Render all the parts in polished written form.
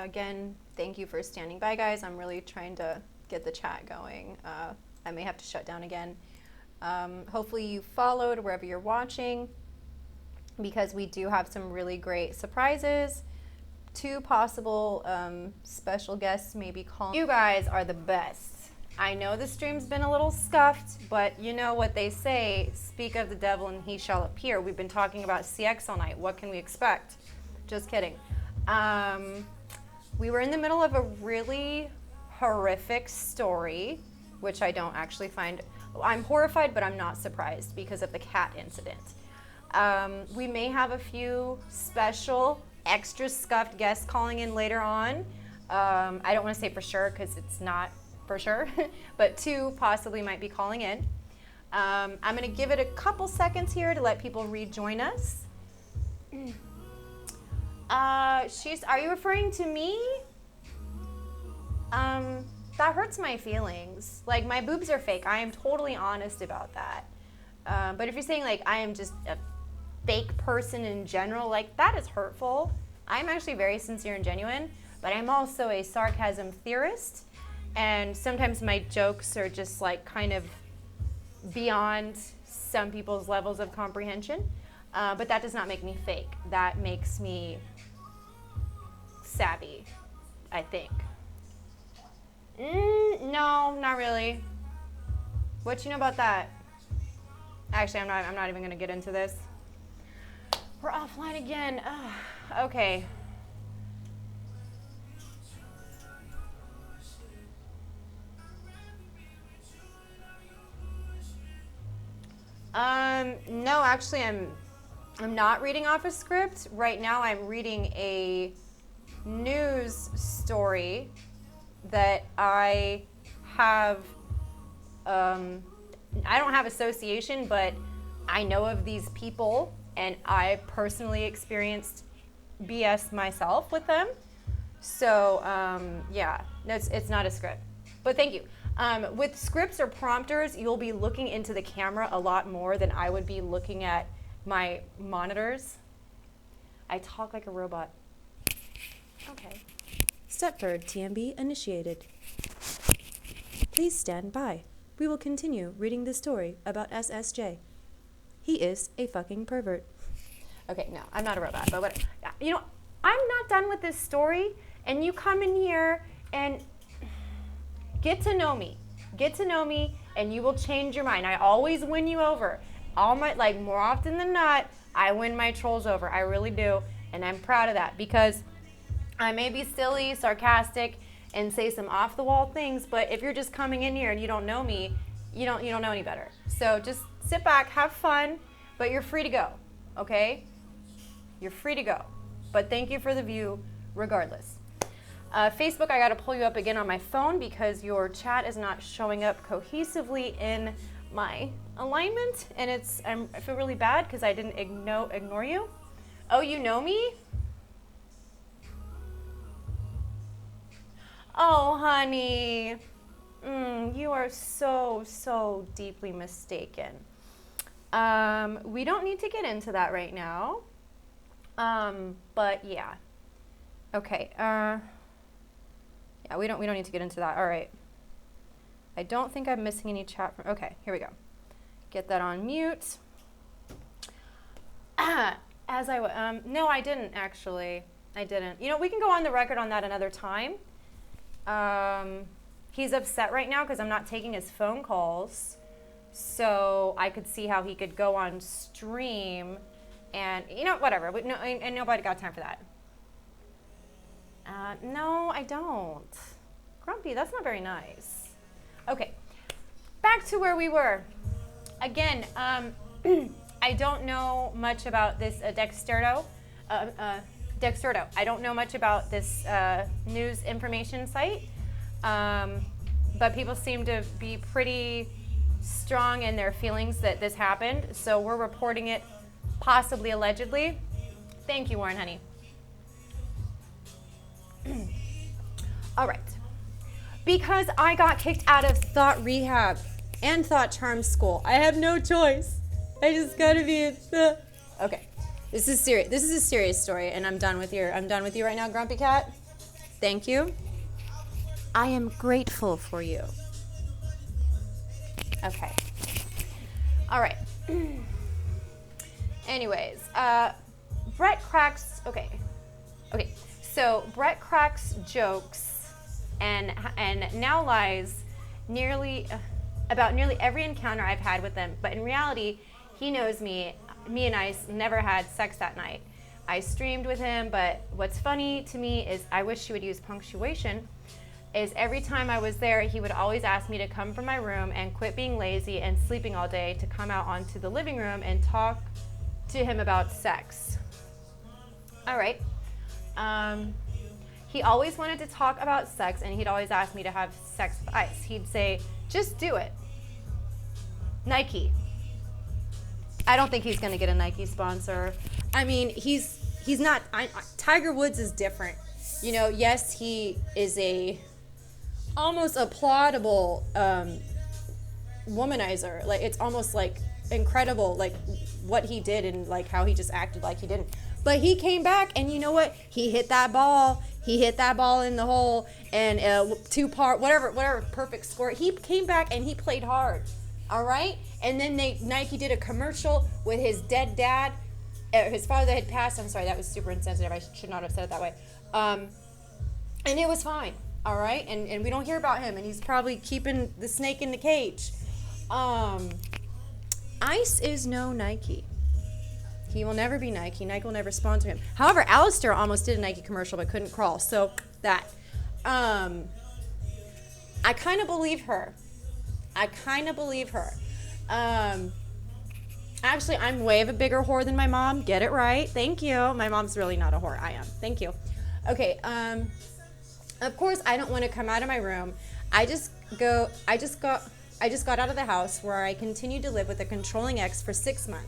Again, thank you for standing by, guys. I'm really trying to get the chat going. I may have to shut down again. Hopefully you followed wherever you're watching, because we do have some really great surprises. 2 possible special guests maybe calling. You guys are the best. I know the stream's been a little scuffed, but you know what they say, speak of the devil and he shall appear. We've been talking about CX all night. What can we expect? Just kidding. We were in the middle of a really horrific story, which I don't actually find, I'm horrified, but I'm not surprised because of the cat incident. We may have a few special extra scuffed guests calling in later on. I don't want to say for sure because it's not for sure, but 2 possibly might be calling in. I'm going to give it a couple seconds here to let people rejoin us. Are you referring to me? That hurts my feelings. Like, my boobs are fake. I am totally honest about that. But if you're saying like I am just a fake person in general, like that is hurtful. I'm actually very sincere and genuine, but I'm also a sarcasm theorist. And sometimes my jokes are just like kind of beyond some people's levels of comprehension. But that does not make me fake. That makes me savvy, I think. No, not really. What you know about that? Actually, I'm not even gonna get into this. We're offline again. Okay. No, actually, I'm not reading off a script. Right now, I'm reading a news story that I have, I don't have association, but I know of these people, and I personally experienced BS myself with them. So, yeah, it's not a script, but thank you. With scripts or prompters, you'll be looking into the camera a lot more than I would be looking at my monitors. I talk like a robot. Okay. Stepford TMB initiated. Please stand by. We will continue reading the story about SSJ. He is a fucking pervert. Okay, no, I'm not a robot, but what? You know, I'm not done with this story, and you come in here and get to know me. Get to know me, and you will change your mind. I always win you over. More often than not, I win my trolls over. I really do, and I'm proud of that because I may be silly, sarcastic, and say some off-the-wall things, but if you're just coming in here and you don't know me, you don't know any better. So just sit back, have fun, but you're free to go, okay? You're free to go. But thank you for the view regardless. Facebook, I got to pull you up again on my phone because your chat is not showing up cohesively in my alignment, and I feel really bad because I didn't ignore you. Oh, you know me? Oh, honey. You are so deeply mistaken. We don't need to get into that right now. But yeah. Okay. Yeah, we don't need to get into that. All right. I don't think I'm missing any chat from. Okay, here we go. Get that on mute. No, I didn't actually. I didn't. You know, we can go on the record on that another time. He's upset right now because I'm not taking his phone calls. So I could see how he could go on stream and, you know, whatever. And nobody got time for that. No, I don't. Grumpy, that's not very nice. Okay, back to where we were. Again, I don't know much about this Dexterdo. I don't know much about this news information site, but people seem to be pretty strong in their feelings that this happened, so we're reporting it, possibly allegedly. Thank you, Warren, honey. All right. Because I got kicked out of Thought Rehab and Thought Charm School, I have no choice. I just gotta be. Okay. This is serious. This is a serious story, and I'm done with you right now, Grumpy Cat. Thank you. I am grateful for you. Okay. All right. Anyways, Brett cracks. Okay. So Brett cracks jokes and now lies about nearly every encounter I've had with him. But in reality, he knows me. Me and Ice never had sex that night. I streamed with him, but what's funny to me is I wish she would use punctuation. Is every time I was there, he would always ask me to come from my room and quit being lazy and sleeping all day to come out onto the living room and talk to him about sex. All right. He always wanted to talk about sex, and he'd always ask me to have sex with Ice. He'd say, just do it. Nike. I don't think he's going to get a Nike sponsor. I mean, he's not. Tiger Woods is different. You know, yes, he is almost applaudable womanizer. Like, it's almost like incredible, like what he did and like how he just acted like he didn't. But he came back, and you know what? He hit that ball. He hit that ball in the hole, and whatever perfect score. He came back and he played hard. All right, and then Nike did a commercial with his dead dad. His father had passed. I'm sorry, that was super insensitive. I should not have said it that way. And it was fine. All right, and we don't hear about him, and he's probably keeping the snake in the cage. Ice is no Nike. He will never be Nike. Nike will never sponsor him. However, Alistair almost did a Nike commercial but couldn't crawl. So that. I kind of believe her. Actually, I'm way of a bigger whore than my mom. Get it right. Thank you. My mom's really not a whore. I am. Thank you. Okay. Of course, I don't want to come out of my room. I just got out of the house where I continued to live with a controlling ex for 6 months.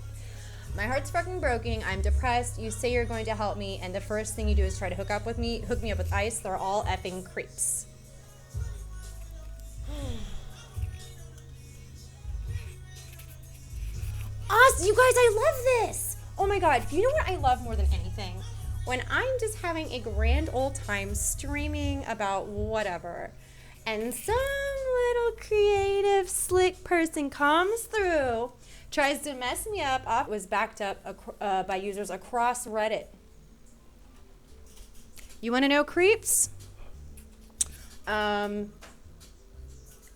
My heart's fucking broken. I'm depressed. You say you're going to help me, and the first thing you do is try to hook me up with Ice. They're all effing creeps. Awesome, you guys, I love this. Oh my God, you know what I love more than anything? When I'm just having a grand old time streaming about whatever, and some little creative, slick person comes through, tries to mess me up, was backed up by users across Reddit. You want to know creeps? My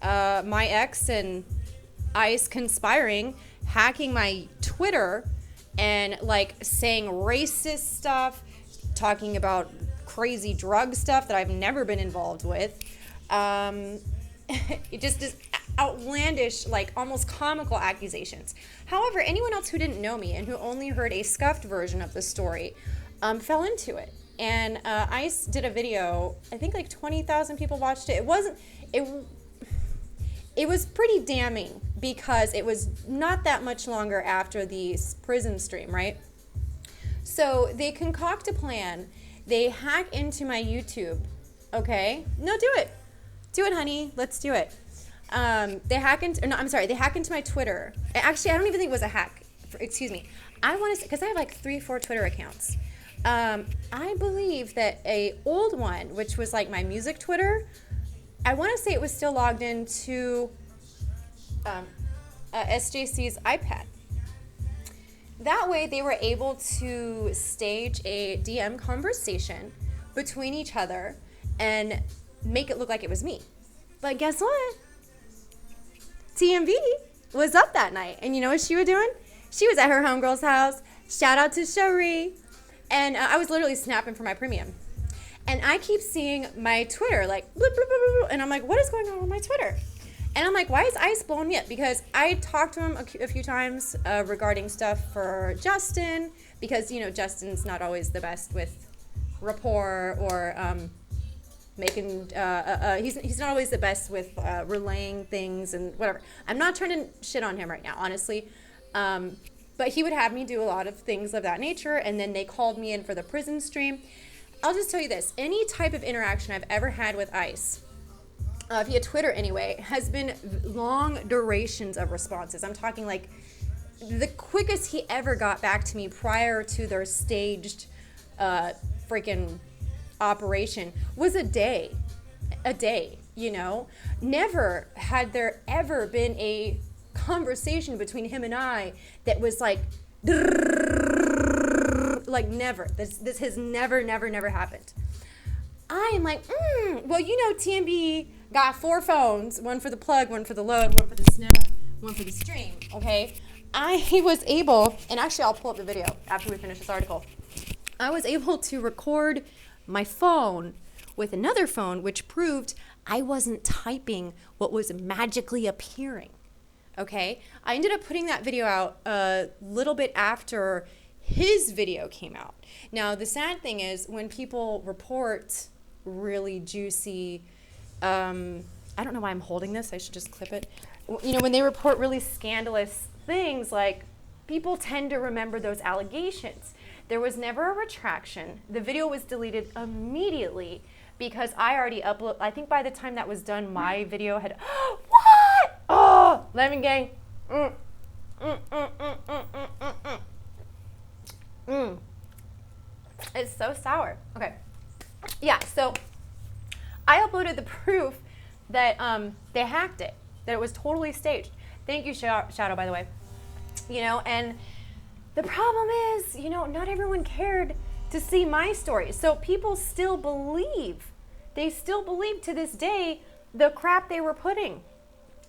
ex and Ice conspiring, hacking my Twitter and like saying racist stuff, talking about crazy drug stuff that I've never been involved with. It just is outlandish, like almost comical accusations. However, anyone else who didn't know me and who only heard a scuffed version of the story fell into it. And Ice did a video. I think like 20,000 people watched it. It was pretty damning because it was not that much longer after the prison stream, right? So they concoct a plan. They hack into my YouTube. Okay? No, do it. Do it, honey. Let's do it. They hack into my Twitter. Actually, I don't even think it was a hack. Excuse me. I want to say, because I have like 3-4 Twitter accounts. I believe that a old one, which was like my music Twitter, I want to say it was still logged into SJC's iPad. That way they were able to stage a DM conversation between each other and make it look like it was me. But guess what? TMV was up that night. And you know what she was doing? She was at her homegirl's house. Shout out to Cherie. And I was literally snapping for my premium. And I keep seeing my Twitter like, bloop, bloop, bloop, bloop, and I'm like, what is going on with my Twitter? And I'm like, why is Ice blowing me up? Because I talked to him a few times regarding stuff for Justin, because, you know, Justin's not always the best with rapport or making, he's not always the best with relaying things and whatever. I'm not trying to shit on him right now, honestly. But he would have me do a lot of things of that nature, and then they called me in for the prison stream. I'll just tell you this, any type of interaction I've ever had with Ice, via Twitter anyway, has been long durations of responses. I'm talking like the quickest he ever got back to me prior to their staged freaking operation was a day, you know? Never had there ever been a conversation between him and I that was like never. This has never happened. I am like, well, you know, TMB got 4 phones, one for the plug, one for the load, one for the snap, one for the stream, okay? I was able, and actually I'll pull up the video after we finish this article. I was able to record my phone with another phone, which proved I wasn't typing what was magically appearing, okay? I ended up putting that video out a little bit after his video came out. Now, the sad thing is when people report really juicy, I don't know why I'm holding this. I should just clip it. You know, when they report really scandalous things, like, people tend to remember those allegations. There was never a retraction. The video was deleted immediately because I already uploaded. I think by the time that was done, my video had, what? Oh, Lemon Gang. It's so sour. Okay. Yeah, so I uploaded the proof that they hacked it, that it was totally staged. Thank you, Shadow, by the way. You know, and the problem is, you know, not everyone cared to see my story. So people still believe, they still believe to this day the crap they were putting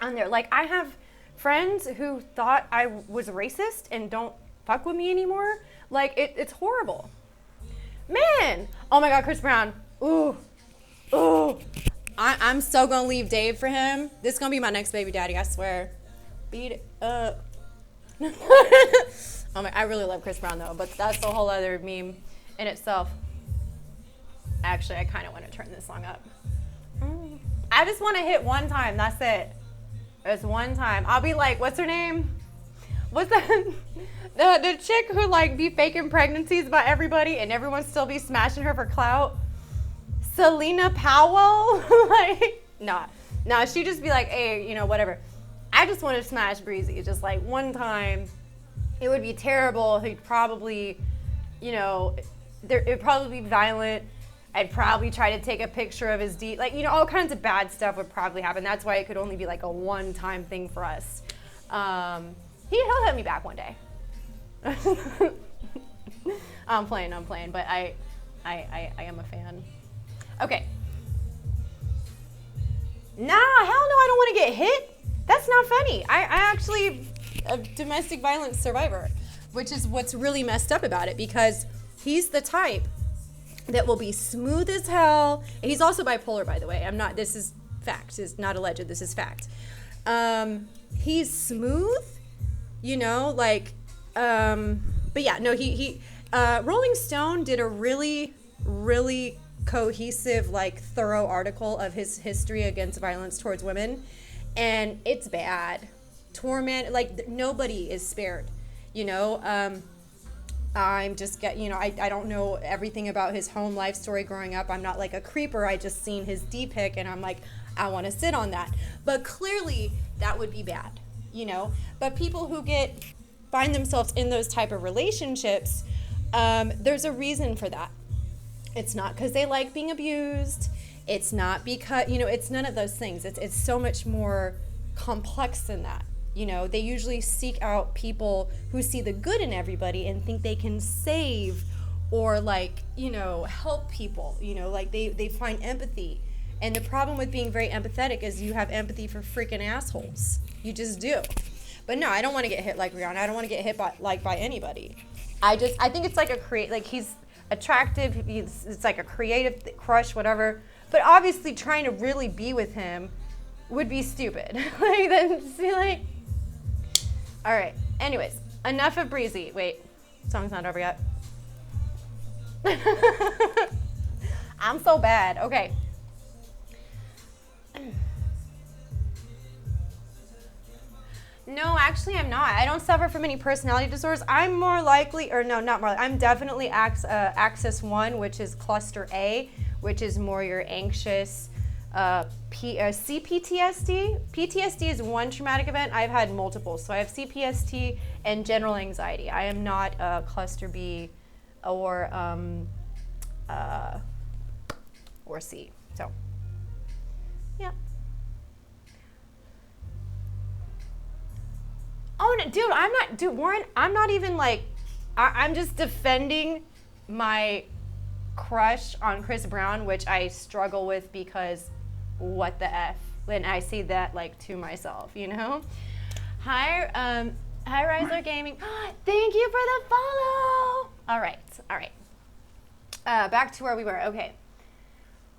on there. Like, I have friends who thought I was racist and don't fuck with me anymore. Like, it's horrible. Man, oh my God, Chris Brown. Ooh. I'm so gonna leave Dave for him. This is gonna be my next baby daddy, I swear. Beat it up. I really love Chris Brown though, but that's a whole other meme in itself. Actually, I kind of want to turn this song up. I just want to hit one time. That's it. It's one time. I'll be like, what's her name? What's the chick who like be faking pregnancies about everybody and everyone still be smashing her for clout? Selena Powell? Like, nah, she just be like, hey, you know, whatever. I just want to smash Breezy, just like one time. It would be terrible. He'd probably, you know, it'd probably be violent. I'd probably try to take a picture of his like, you know, all kinds of bad stuff would probably happen. That's why it could only be like a one-time thing for us. He'll hit me back one day. I'm playing, but I am a fan. Okay. Nah, hell no, I don't want to get hit. That's not funny. I actually a domestic violence survivor, which is what's really messed up about it, because he's the type that will be smooth as hell. He's also bipolar, by the way. This is fact. It's not alleged. This is fact. He's smooth, you know, like, but yeah, no, he Rolling Stone did a really, really cohesive, like, thorough article of his history against violence towards women, and it's bad. Torment, like, nobody is spared, you know. I'm just you know, I don't know everything about his home life story growing up. I'm not like a creeper. I just seen his D-pic and I'm like, I want to sit on that. But clearly that would be bad, you know. But people who find themselves in those type of relationships, there's a reason for that. It's not because they like being abused. It's not because, you know, it's none of those things. It's so much more complex than that. You know, they usually seek out people who see the good in everybody and think they can save or, like, you know, help people. You know, like they find empathy. And the problem with being very empathetic is you have empathy for freaking assholes. You just do. But no, I don't want to get hit like Rihanna. I don't want to get hit by anybody. I think it's like he's attractive. It's like a creative crush, whatever. But obviously trying to really be with him would be stupid. Like, then see, like, all right. Anyways, enough of Breezy. Wait, song's not over yet. I'm so bad. Okay. No, actually, I'm not. I don't suffer from any personality disorders. I'm more likely, or no, not more. I'm definitely Axis 1, which is cluster A, which is more your anxious, CPTSD. PTSD is one traumatic event. I've had multiple. So I have CPST and general anxiety. I am not cluster B or or C. So, yeah. Oh, no, dude, Warren, I'm not even like, I'm just defending my crush on Chris Brown, which I struggle with because what the F? When I say that like to myself, you know? Hi, Riser Gaming. Thank you for the follow. All right. Back to where we were. Okay.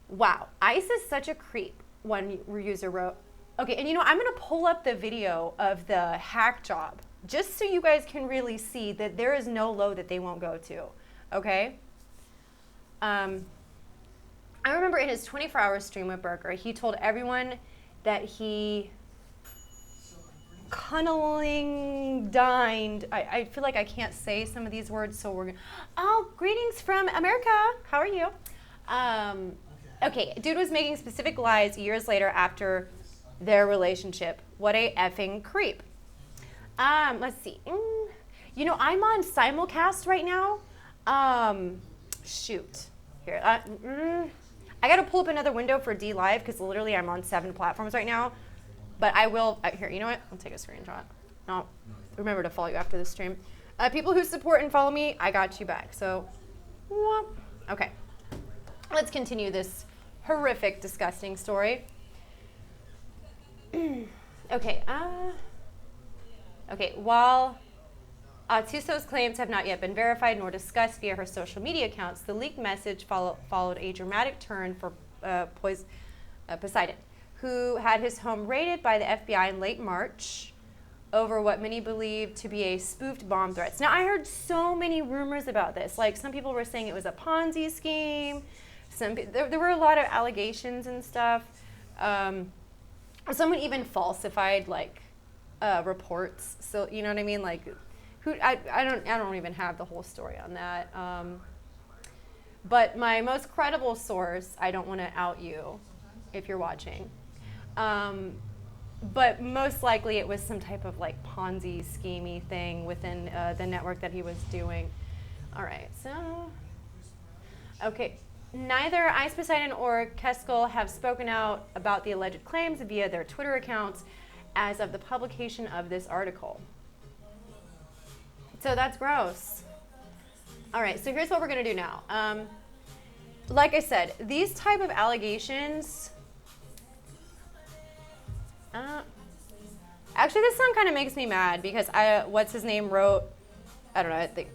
Wow, Ice is such a creep. One user wrote. Okay, and I'm gonna pull up the video of the hack job just so you guys can really see that there is no low that they won't go to. Okay. I remember in his 24-hour stream with Burger, he told everyone that he cunniling dined. I feel like I can't say some of these words, so we're gonna. Oh, greetings from America. How are you? Okay, dude was making specific lies years later after their relationship. What a effing creep. Let's see. I'm on simulcast right now. Shoot. Here. I got to pull up another window for D Live because literally I'm on 7 platforms right now. But I will. Here, you know what? I'll take a screenshot. No, remember to follow you after the stream. People who support and follow me, I got you back. So, okay. Let's continue this horrific, disgusting story. Okay. While Tuso's claims have not yet been verified nor discussed via her social media accounts, the leaked message followed a dramatic turn for Poseidon, who had his home raided by the FBI in late March over what many believe to be a spoofed bomb threats. Now, I heard so many rumors about this. Like, some people were saying it was a Ponzi scheme. There were a lot of allegations and stuff. Someone even falsified, like, reports. So, you know what I mean? Like, I don't even have the whole story on that. But my most credible source, I don't want to out you if you're watching. But most likely it was some type of like Ponzi schemey thing within the network that he was doing. All right, so, okay. Neither Ice Poseidon or Keskel have spoken out about the alleged claims via their Twitter accounts as of the publication of this article. So that's gross. All right, so here's what we're gonna do now. Like I said, these type of allegations, actually this song kind of makes me mad because what's his name wrote, I don't know, I think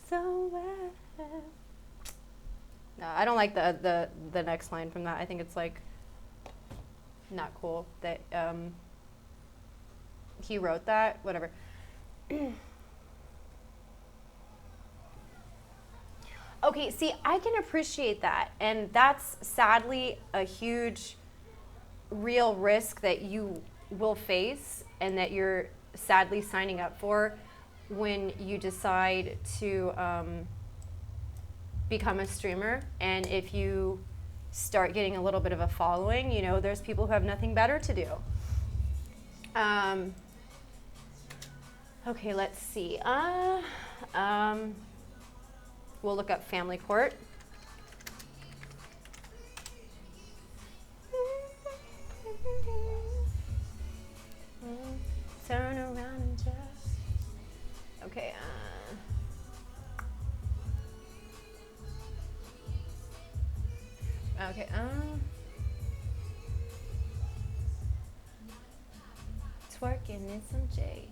so well. No, I don't like the next line from that. I think it's like not cool that he wrote that, whatever. Okay, see, I can appreciate that, and that's sadly a huge real risk that you will face and that you're sadly signing up for when you decide to become a streamer. And if you start getting a little bit of a following, there's people who have nothing better to do. Okay, let's see. We'll look up family court. Turn around and just. Okay. Okay. Twerking in some J.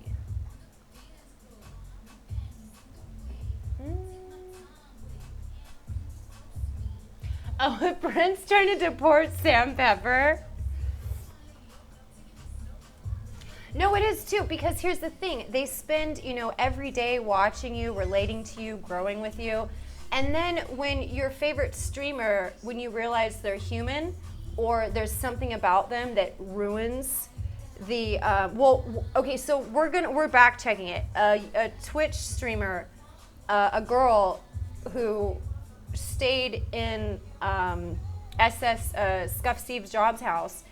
Oh, Brent's trying to deport Sam Pepper. No, it is too, because here's the thing. They spend, every day watching you, relating to you, growing with you. And then when your favorite streamer, when you realize they're human or there's something about them that ruins the, okay, so we're back checking it. A Twitch streamer, a girl who stayed in Scuff Steve's Jobs house.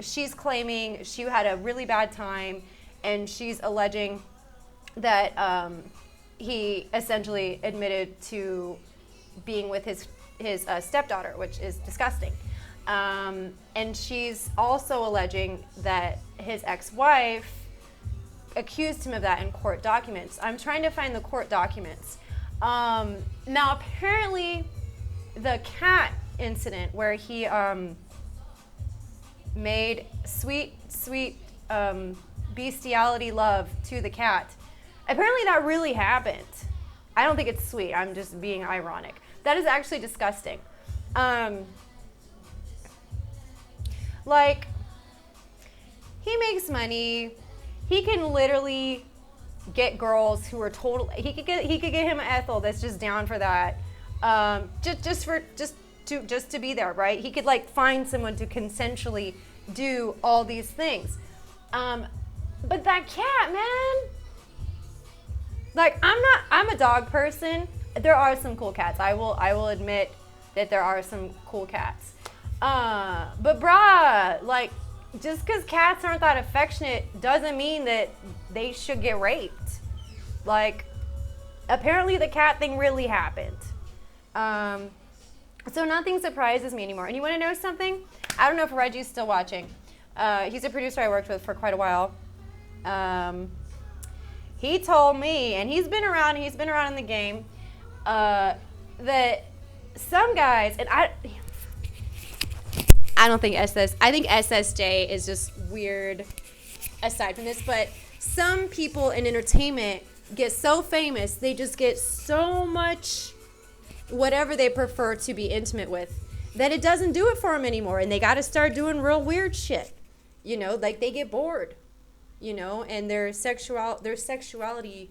She's claiming she had a really bad time, and she's alleging that he essentially admitted to being with his stepdaughter, which is disgusting. And she's also alleging that his ex-wife accused him of that in court documents. I'm trying to find the court documents. Now, apparently, the cat incident where he made sweet bestiality love to the cat, apparently that really happened. I don't think it's sweet. I'm just being ironic. That is actually disgusting. Like, he makes money. He can literally get girls who are total. He could get him an Ethel that's just down for that. Just to be there, right? He could like find someone to consensually do all these things. But that cat, man. Like, I'm a dog person. There are some cool cats. I will admit that there are some cool cats. But bruh, like, just because cats aren't that affectionate doesn't mean that they should get raped. Like, apparently the cat thing really happened. So nothing surprises me anymore. And you want to know something? I don't know if Reggie's still watching. He's a producer I worked with for quite a while. He told me, and he's been around in the game, that some guys, and I don't think I think SSJ is just weird aside from this, but some people in entertainment get so famous, they just get so much whatever they prefer to be intimate with, that it doesn't do it for them anymore, and they got to start doing real weird shit. You know, like they get bored, you know, and their sexuality